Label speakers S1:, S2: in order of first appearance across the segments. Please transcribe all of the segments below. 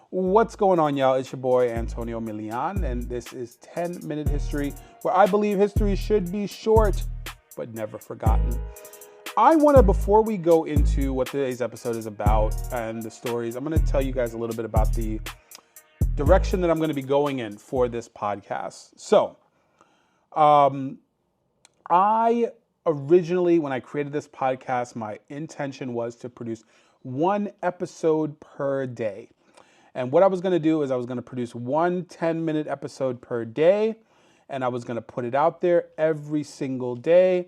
S1: What's going on, y'all? It's your boy Antonio Milian, and this is 10-Minute History, where I believe history should be short, but never forgotten. Before we go into what today's episode is about and the stories, I'm going to tell you guys a little bit about the direction that I'm going to be going in for this podcast. So, I originally, when I created this podcast, my intention was to produce one episode per day. And what I was going to do is I was going to produce one 10-minute episode per day, and I was going to put it out there every single day.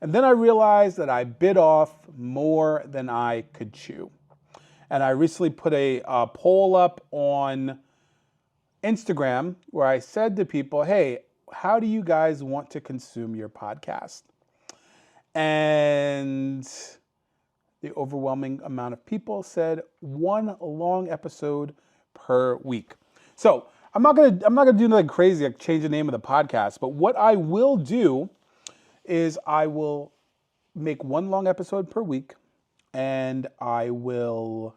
S1: And then I realized that I bit off more than I could chew. And I recently put a poll up on Instagram where I said to people, hey, how do you guys want to consume your podcast? And the overwhelming amount of people said one long episode per week. So I'm not gonna do nothing crazy like change the name of the podcast, but what I will do is I will make one long episode per week, and I will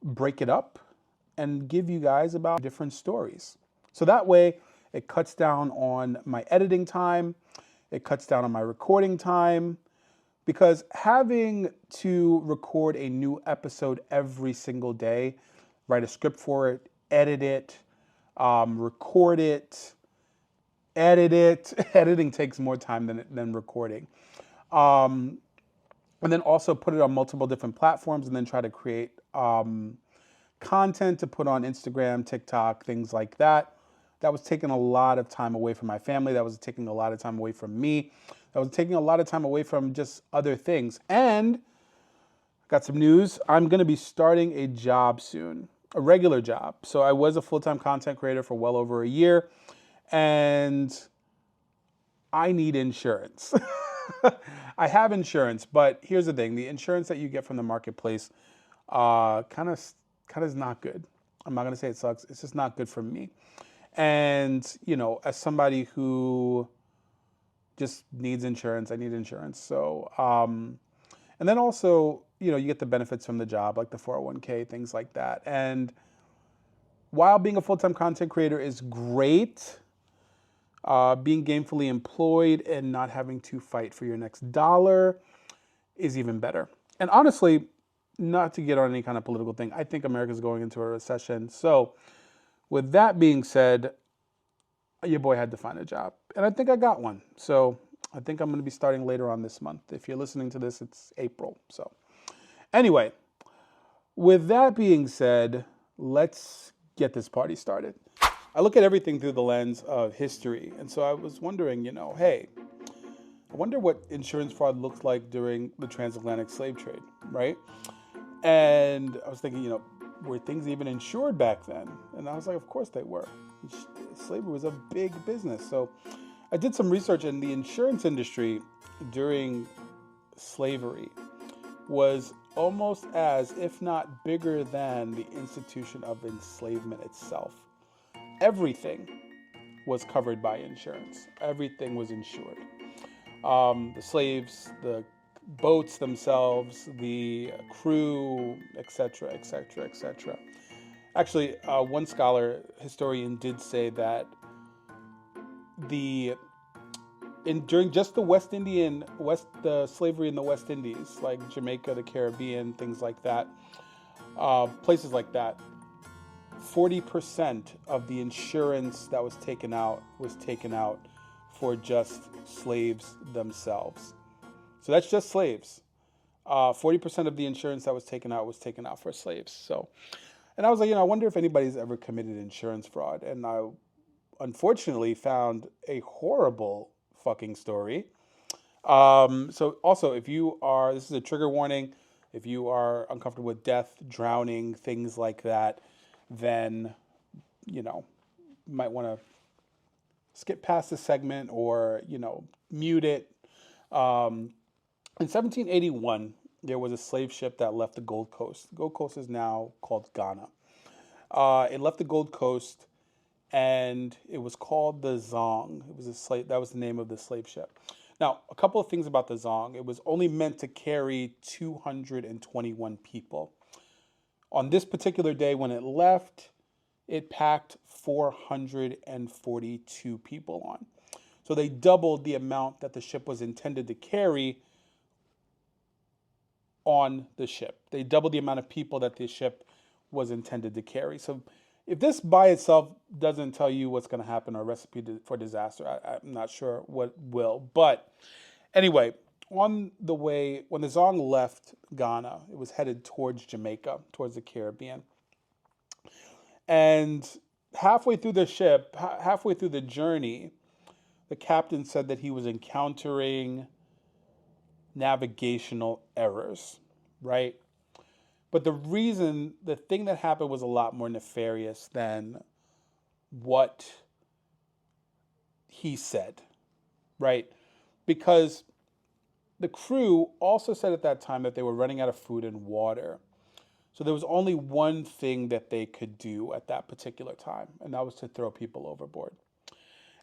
S1: break it up and give you guys about different stories. So that way it cuts down on my editing time, it cuts down on my recording time, because having to record a new episode every single day, write a script for it, edit it, record it, edit it. Editing takes more time than recording. And then also put it on multiple different platforms and then try to create content to put on Instagram, TikTok, things like that. That was taking a lot of time away from my family. That was taking a lot of time away from me. That was taking a lot of time away from just other things. And got some news. I'm going to be starting a job soon, a regular job. So I was a full-time content creator for well over a year, and I need insurance. I have insurance, but here's the thing. The insurance that you get from the marketplace kind of is not good. I'm not going to say it sucks. It's just not good for me. And, you know, as somebody who just needs insurance, I need insurance. So, and then also, you know, you get the benefits from the job, like the 401k, things like that. And while being a full-time content creator is great, being gainfully employed and not having to fight for your next dollar is even better. And honestly, not to get on any kind of political thing, I think America's going into a recession. So with that being said, your boy had to find a job. And I think I got one. So I think I'm going to be starting later on this month. If you're listening to this, it's April. So anyway, with that being said, let's get this party started. I look at everything through the lens of history. And so I was wondering, you know, hey, I wonder what insurance fraud looks like during the transatlantic slave trade, right? And I was thinking, you know, were things even insured back then? And I was like, of course they were. Slavery was a big business. So I did some research, and the insurance industry during slavery was almost as, if not bigger than, the institution of enslavement itself. Everything was covered by insurance. Everything was insured. The slaves, the boats themselves, the crew, etc., etc., etc. Actually, one historian did say that during just the slavery in the West Indies, like Jamaica, the Caribbean, things like that, places like that, 40% of the insurance that was taken out for just slaves themselves. So that's just slaves. 40% of the insurance that was taken out for slaves. So, and I was like, you know, I wonder if anybody's ever committed insurance fraud. And I unfortunately found a horrible fucking story. So also, this is a trigger warning. If you are uncomfortable with death, drowning, things like that, then, you know, you might want to skip past this segment or, you know, mute it. In 1781, there was a slave ship that left the Gold Coast. The Gold Coast is now called Ghana. It left the Gold Coast, and it was called the Zong. That was the name of the slave ship. Now, a couple of things about the Zong. It was only meant to carry 221 people. On this particular day when it left, it packed 442 people on. So they doubled the amount that the ship was intended to carry on the ship. They doubled the amount of people that the ship was intended to carry. So if this by itself doesn't tell you what's going to happen or a recipe for disaster, I'm not sure what will. But anyway, on the way, when the Zong left Ghana, it was headed towards Jamaica, towards the Caribbean. And halfway through the ship, halfway through the journey, the captain said that he was encountering navigational errors, right? But the thing that happened was a lot more nefarious than what he said, right? Because the crew also said at that time that they were running out of food and water. So there was only one thing that they could do at that particular time, and that was to throw people overboard.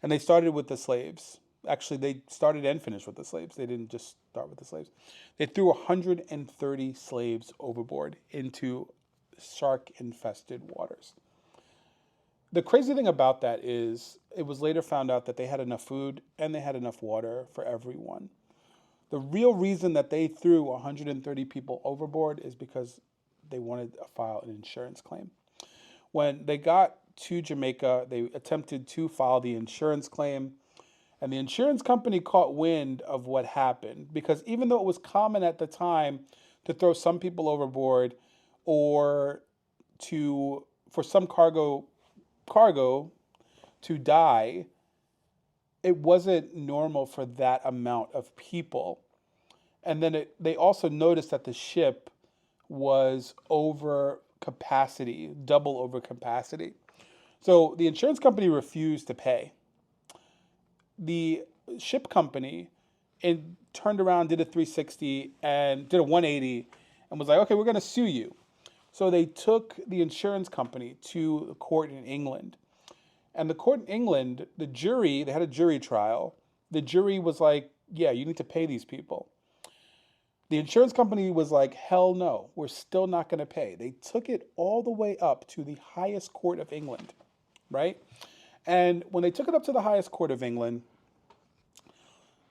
S1: And they started with the slaves. Actually, they started and finished with the slaves. They didn't just start with the slaves. They threw 130 slaves overboard into shark-infested waters. The crazy thing about that is it was later found out that they had enough food and they had enough water for everyone. The real reason that they threw 130 people overboard is because they wanted to file an insurance claim. When they got to Jamaica, they attempted to file the insurance claim. And the insurance company caught wind of what happened because even though it was common at the time to throw some people overboard or for some cargo to die, it wasn't normal for that amount of people. And then they also noticed that the ship was over capacity, double over capacity. So the insurance company refused to pay. The ship company turned around, did a 360 and did a 180 and was like, okay, we're going to sue you. So they took the insurance company to the court in England. And the court in England, the jury, they had a jury trial. The jury was like, yeah, you need to pay these people. The insurance company was like, hell no, we're still not going to pay. They took it all the way up to the highest court of England, right? And when they took it up to the highest court of England,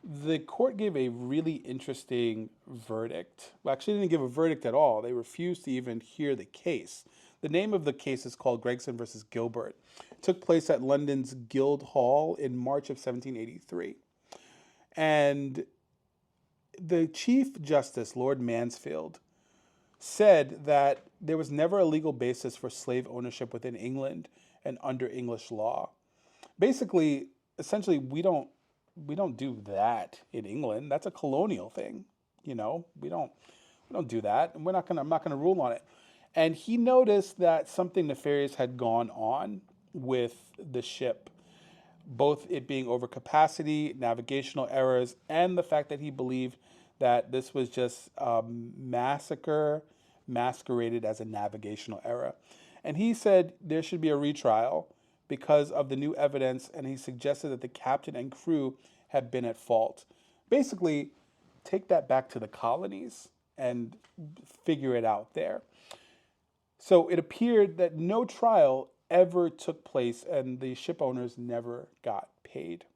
S1: the court gave a really interesting verdict. Well, actually, they didn't give a verdict at all. They refused to even hear the case. The name of the case is called Gregson versus Gilbert. It took place at London's Guildhall in March of 1783. And the Chief Justice, Lord Mansfield, said that there was never a legal basis for slave ownership within England and under English law. Basically, essentially, we don't do that in England. That's a colonial thing. We don't do that, and I'm not gonna rule on it. And he noticed that something nefarious had gone on with the ship, both it being over capacity, navigational errors, and the fact that he believed that this was just a massacre masqueraded as a navigational error. And he said there should be a retrial because of the new evidence, and he suggested that the captain and crew had been at fault. Basically, take that back to the colonies and figure it out there. So it appeared that no trial ever took place and the ship owners never got paid.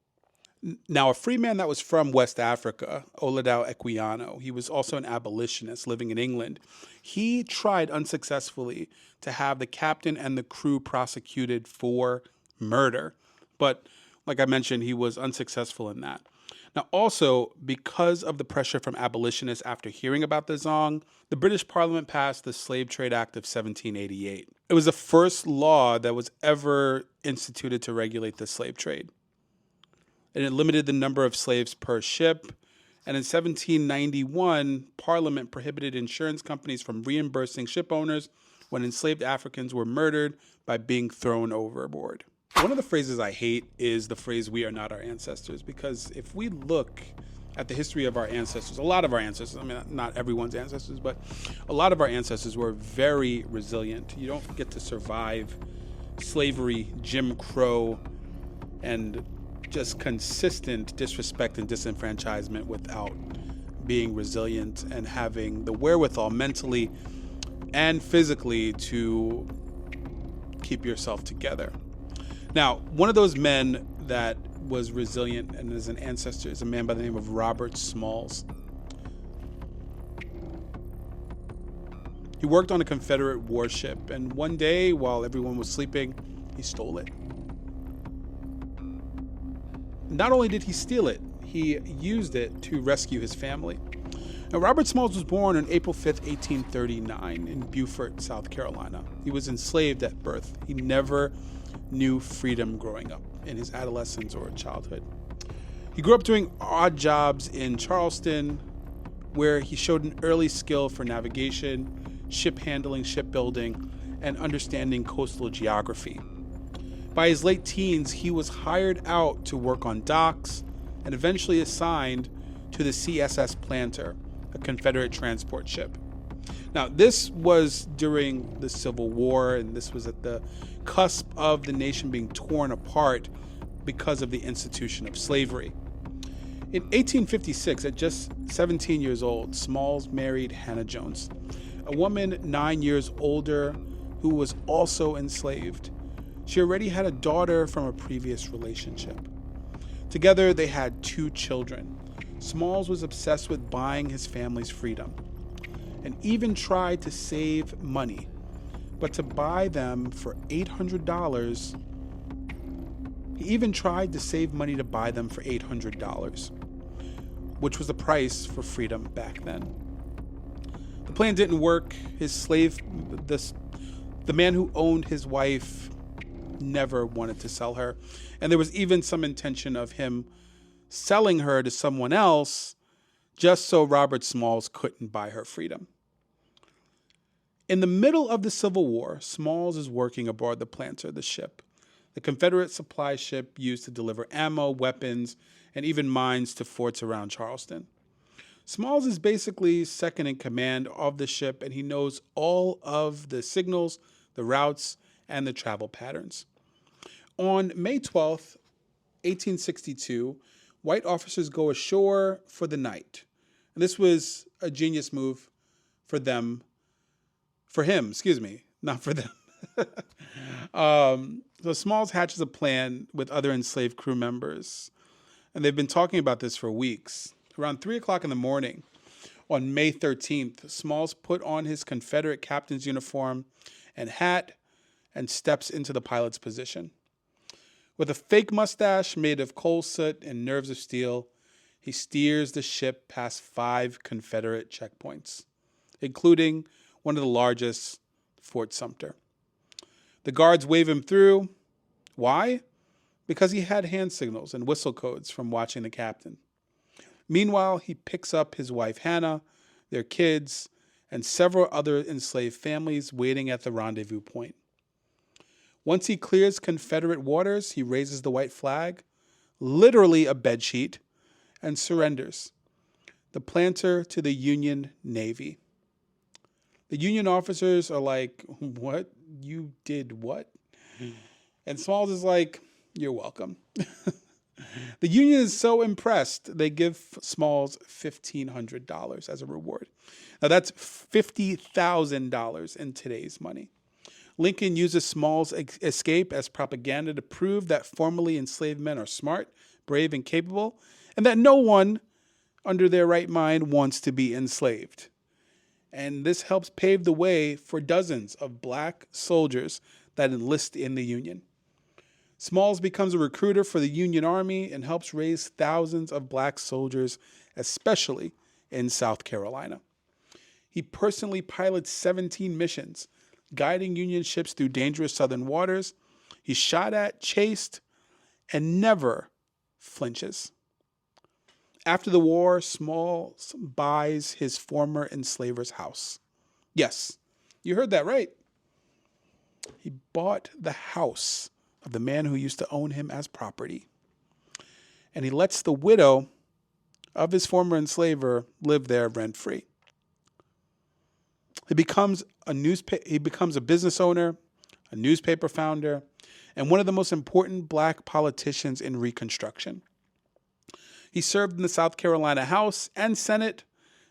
S1: Now, a free man that was from West Africa, Olaudah Equiano, he was also an abolitionist living in England. He tried unsuccessfully to have the captain and the crew prosecuted for murder. But like I mentioned, he was unsuccessful in that. Now, also, because of the pressure from abolitionists after hearing about the Zong, the British Parliament passed the Slave Trade Act of 1788. It was the first law that was ever instituted to regulate the slave trade. And it limited the number of slaves per ship. And in 1791, Parliament prohibited insurance companies from reimbursing ship owners when enslaved Africans were murdered by being thrown overboard. One of the phrases I hate is the phrase, "we are not our ancestors," because if we look at the history of our ancestors, a lot of our ancestors, I mean, not everyone's ancestors, but a lot of our ancestors were very resilient. You don't get to survive slavery, Jim Crow, and just consistent disrespect and disenfranchisement without being resilient and having the wherewithal mentally and physically to keep yourself together. Now, one of those men that was resilient and is an ancestor is a man by the name of Robert Smalls. He worked on a Confederate warship, and one day, while everyone was sleeping, he stole it. Not only did he steal it, he used it to rescue his family. Now, Robert Smalls was born on April 5th, 1839 in Beaufort, South Carolina. He was enslaved at birth. He never knew freedom growing up in his adolescence or childhood. He grew up doing odd jobs in Charleston, where he showed an early skill for navigation, ship handling, shipbuilding, and understanding coastal geography. By his late teens, he was hired out to work on docks and eventually assigned to the CSS Planter, a Confederate transport ship. Now, this was during the Civil War, and this was at the cusp of the nation being torn apart because of the institution of slavery. In 1856, at just 17 years old, Smalls married Hannah Jones, a woman 9 years older who was also enslaved. She already had a daughter from a previous relationship. Together, they had 2 children. Smalls was obsessed with buying his family's freedom and even tried to save money. But to buy them for $800, he even tried to save money to buy them for $800, which was the price for freedom back then. The plan didn't work. The man who owned his wife never wanted to sell her. And there was even some intention of him selling her to someone else just so Robert Smalls couldn't buy her freedom. In the middle of the Civil War, Smalls is working aboard the Planter, the ship, the Confederate supply ship used to deliver ammo, weapons, and even mines to forts around Charleston. Smalls is basically second in command of the ship, and he knows all of the signals, the routes, and the travel patterns. On May 12th, 1862, white officers go ashore for the night. And this was a genius move for him, not for them. So Smalls hatches a plan with other enslaved crew members, and they've been talking about this for weeks. Around 3 o'clock in the morning, on May 13th, Smalls put on his Confederate captain's uniform and hat and steps into the pilot's position. With a fake mustache made of coal soot and nerves of steel, he steers the ship past 5 Confederate checkpoints, including one of the largest, Fort Sumter. The guards wave him through. Why? Because he had hand signals and whistle codes from watching the captain. Meanwhile, he picks up his wife Hannah, their kids, and several other enslaved families waiting at the rendezvous point. Once he clears Confederate waters, he raises the white flag, literally a bedsheet, and surrenders the Planter to the Union Navy. The Union officers are like, "What? You did what?" And Smalls is like, "You're welcome." The Union is so impressed, they give Smalls $1,500 as a reward. Now, that's $50,000 in today's money. Lincoln uses Smalls' escape as propaganda to prove that formerly enslaved men are smart, brave, and capable, and that no one under their right mind wants to be enslaved. And this helps pave the way for dozens of black soldiers that enlist in the Union. Smalls becomes a recruiter for the Union Army and helps raise thousands of black soldiers, especially in South Carolina. He personally pilots 17 missions, guiding Union ships through dangerous southern waters. He's shot at, chased, and never flinches. After the war, Smalls buys his former enslaver's house. Yes, you heard that right. He bought the house of the man who used to own him as property. And he lets the widow of his former enslaver live there rent-free. He becomes a business owner, a newspaper founder, and one of the most important black politicians in Reconstruction. He served in the South Carolina House and Senate,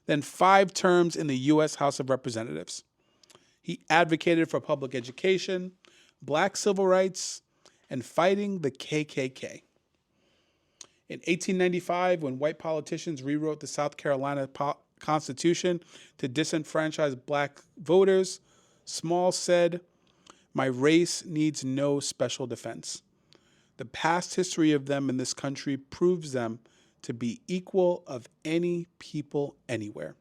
S1: then 5 terms in the U.S. House of Representatives. He advocated for public education, black civil rights, and fighting the KKK. In 1895, when white politicians rewrote the South Carolina Constitution to disenfranchise black voters, Smalls said, "My race needs no special defense. The past history of them in this country proves them to be equal of any people anywhere."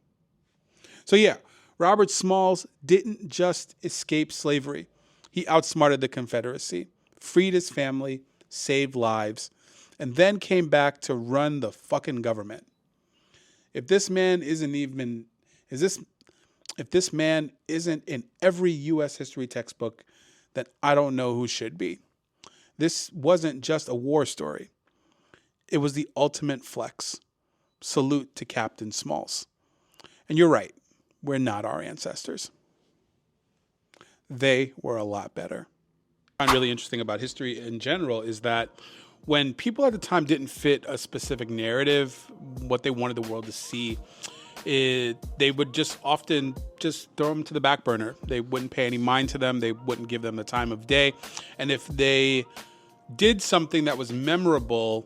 S1: So yeah, Robert Smalls didn't just escape slavery. He outsmarted the Confederacy, freed his family, saved lives, and then came back to run the fucking government. If this man isn't in every U.S. history textbook, then I don't know who should be. This wasn't just a war story. It was the ultimate flex. Salute to Captain Smalls. And you're right, we're not our ancestors. They were a lot better. What I find really interesting about history in general is that when people at the time didn't fit a specific narrative, what they wanted the world to see, they would just often just throw them to the back burner. They wouldn't pay any mind to them. They wouldn't give them the time of day. And if they did something that was memorable,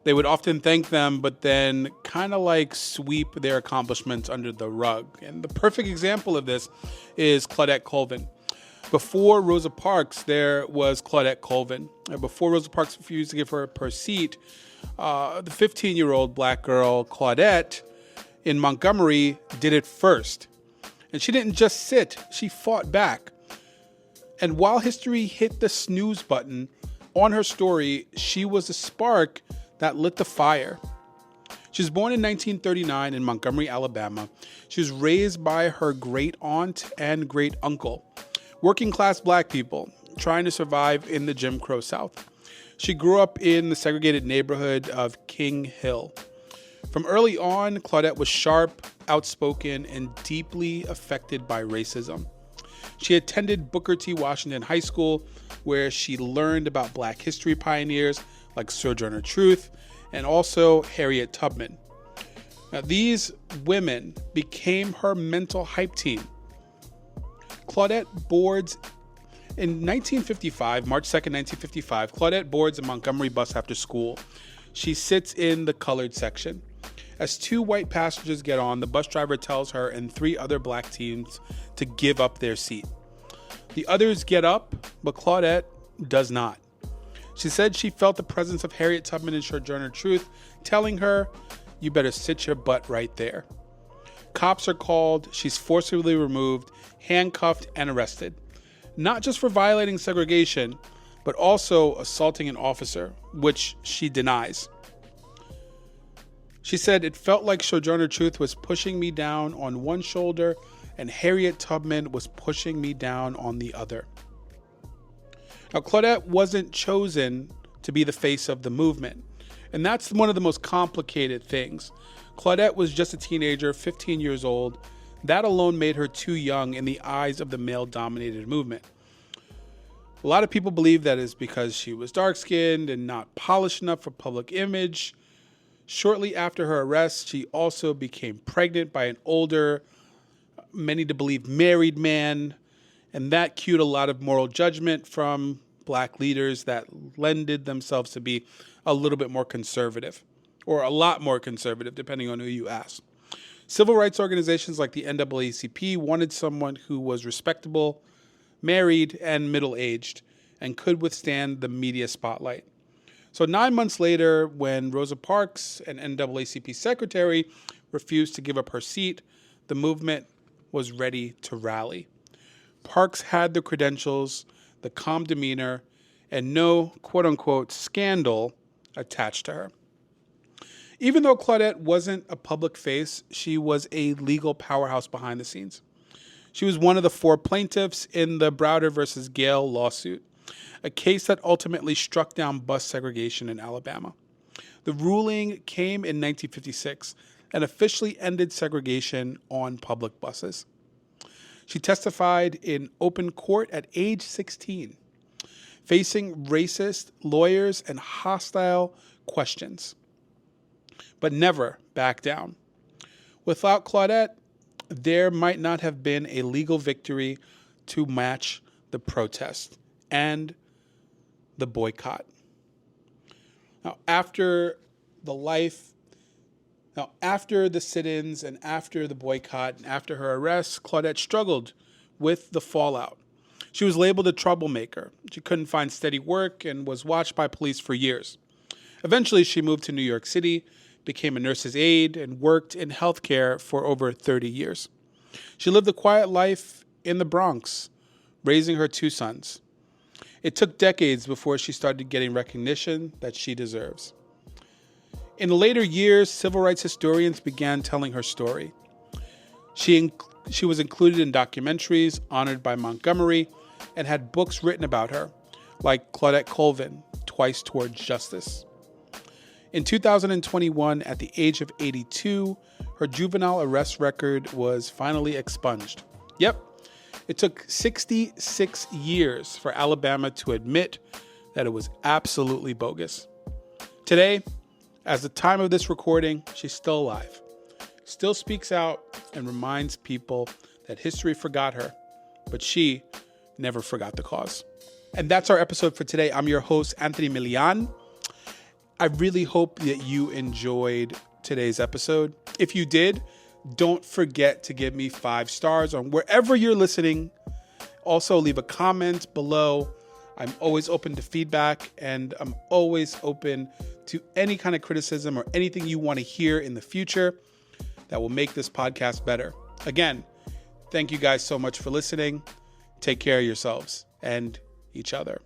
S1: they would often thank them, but then kind of like sweep their accomplishments under the rug. And the perfect example of this is Claudette Colvin. Before Rosa Parks, there was Claudette Colvin. And before Rosa Parks refused to give her her seat, the 15-year-old black girl, Claudette, in Montgomery, did it first. And she didn't just sit, she fought back. And while history hit the snooze button on her story, she was the spark that lit the fire. She was born in 1939 in Montgomery, Alabama. She was raised by her great aunt and great uncle, working class black people trying to survive in the Jim Crow South. She grew up in the segregated neighborhood of King Hill. From early on, Claudette was sharp, outspoken, and deeply affected by racism. She attended Booker T. Washington High School, where she learned about black history pioneers like Sojourner Truth and also Harriet Tubman. Now, these women became her mental hype team. Claudette boards in 1955, March 2nd, 1955, Claudette boards a Montgomery bus after school. She sits in the colored section. As two white passengers get on, the bus driver tells her and three other black teens to give up their seat. The others get up, but Claudette does not. She said she felt the presence of Harriet Tubman and Sojourner Truth telling her, "You better sit your butt right there." Cops are called, she's forcibly removed, handcuffed, and arrested. Not just for violating segregation, but also assaulting an officer, which she denies. She said, "It felt like Sojourner Truth was pushing me down on one shoulder and Harriet Tubman was pushing me down on the other." Now, Claudette wasn't chosen to be the face of the movement, and that's one of the most complicated things. Claudette was just a teenager, 15 years old. That alone made her too young in the eyes of the male-dominated movement. A lot of people believe that is because she was dark-skinned and not polished enough for public image. Shortly after her arrest, she also became pregnant by an older, many to believe married man, and that cued a lot of moral judgment from black leaders that lended themselves to be a little bit more conservative, or a lot more conservative, depending on who you ask. Civil rights organizations like the NAACP wanted someone who was respectable, married, and middle-aged, and could withstand the media spotlight. So 9 months later, when Rosa Parks, an NAACP secretary, refused to give up her seat, the movement was ready to rally. Parks had the credentials, the calm demeanor, and no quote-unquote scandal attached to her. Even though Claudette wasn't a public face, she was a legal powerhouse behind the scenes. She was one of the four plaintiffs in the Browder versus Gale lawsuit, a case that ultimately struck down bus segregation in Alabama. The ruling came in 1956 and officially ended segregation on public buses. She testified in open court at age 16, facing racist lawyers and hostile questions, but never backed down. Without Claudette, there might not have been a legal victory to match the protest and the boycott. Now, after the sit-ins and after the boycott and after her arrest, Claudette struggled with the fallout. She was labeled a troublemaker. She couldn't find steady work and was watched by police for years. Eventually, she moved to New York City, became a nurse's aide, and worked in healthcare for over 30 years. She lived a quiet life in the Bronx, raising her 2 sons. It took decades before she started getting recognition that she deserves. In the later years, civil rights historians began telling her story. She was included in documentaries honored by Montgomery and had books written about her, like Claudette Colvin, Twice Towards Justice. In 2021, at the age of 82, her juvenile arrest record was finally expunged. Yep, it took 66 years for Alabama to admit that it was absolutely bogus. Today, as the time of this recording, she's still alive, still speaks out and reminds people that history forgot her, but she never forgot the cause. And that's our episode for today. I'm your host, Anthony Milian. I really hope that you enjoyed today's episode. If you did, don't forget to give me 5 stars on wherever you're listening. Also, leave a comment below. I'm always open to feedback, and I'm always open to any kind of criticism or anything you want to hear in the future that will make this podcast better. Again, thank you guys so much for listening. Take care of yourselves and each other.